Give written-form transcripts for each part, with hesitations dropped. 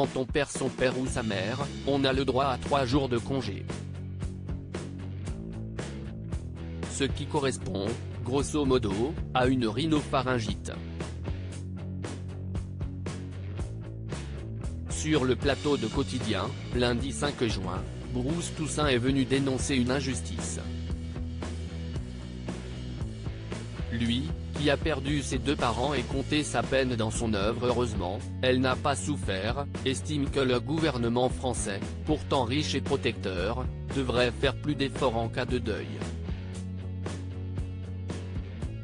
quand on perd son père ou sa mère, on a le droit à 3 jours de congé. Ce qui correspond, grosso modo, à une rhinopharyngite. Sur le plateau de Quotidien, lundi 5 juin, Bruce Toussaint est venu dénoncer une injustice. Lui, qui a perdu ses 2 parents et compté sa peine dans son œuvre, heureusement, elle n'a pas souffert, estime que le gouvernement français, pourtant riche et protecteur, devrait faire plus d'efforts en cas de deuil.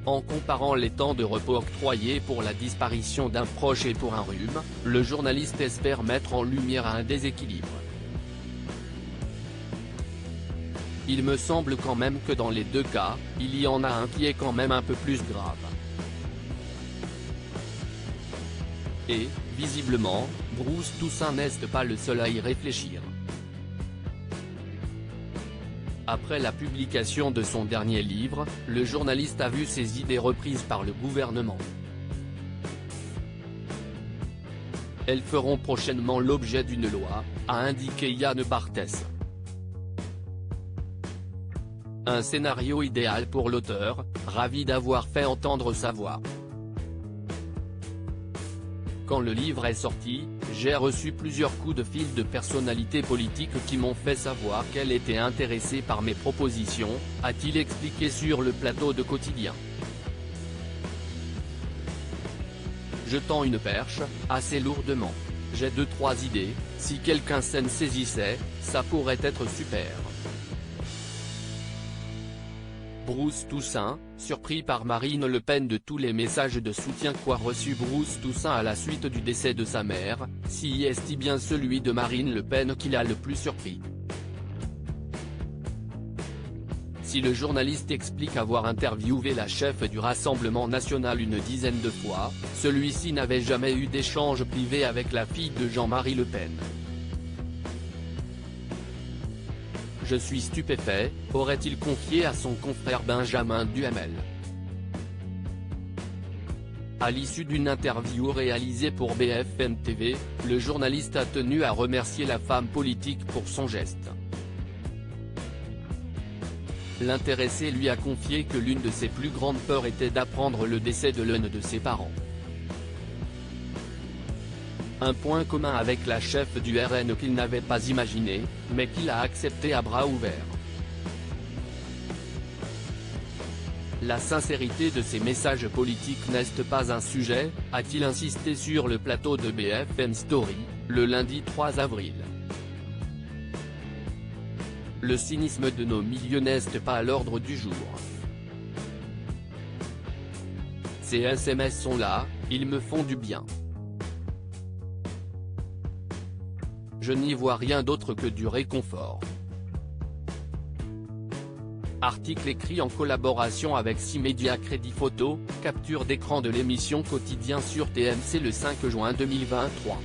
En comparant les temps de repos octroyés pour la disparition d'un proche et pour un rhume, le journaliste espère mettre en lumière un déséquilibre. Il me semble quand même que dans les 2 cas, il y en a un qui est quand même un peu plus grave. Et, visiblement, Bruce Toussaint n'est pas le seul à y réfléchir. Après la publication de son dernier livre, le journaliste a vu ses idées reprises par le gouvernement. Elles feront prochainement l'objet d'une loi, a indiqué Yann Barthès. Un scénario idéal pour l'auteur, ravi d'avoir fait entendre sa voix. Quand le livre est sorti, j'ai reçu plusieurs coups de fil de personnalités politiques qui m'ont fait savoir qu'elles étaient intéressées par mes propositions, a-t-il expliqué sur le plateau de Quotidien. Je tends une perche, assez lourdement. J'ai 2-3 idées, si quelqu'un s'en saisissait, ça pourrait être super. Bruce Toussaint, surpris par Marine Le Pen de tous les messages de soutien qu'a reçu Bruce Toussaint à la suite du décès de sa mère, si est-il bien celui de Marine Le Pen qui l'a le plus surpris. Si le journaliste explique avoir interviewé la chef du Rassemblement national une dizaine de fois, celui-ci n'avait jamais eu d'échange privé avec la fille de Jean-Marie Le Pen. Je suis stupéfait, aurait-il confié à son confrère Benjamin Duhamel. À l'issue d'une interview réalisée pour BFM TV, le journaliste a tenu à remercier la femme politique pour son geste. L'intéressé lui a confié que l'une de ses plus grandes peurs était d'apprendre le décès de l'un de ses parents. Un point commun avec la chef du RN qu'il n'avait pas imaginé, mais qu'il a accepté à bras ouverts. La sincérité de ses messages politiques n'est pas un sujet, a-t-il insisté sur le plateau de BFM Story, le lundi 3 avril. Le cynisme de nos milieux n'est pas à l'ordre du jour. Ces SMS sont là, ils me font du bien. Je n'y vois rien d'autre que du réconfort. Article écrit en collaboration avec 6 médias Crédit Photo, capture d'écran de l'émission Quotidien sur TMC le 5 juin 2023.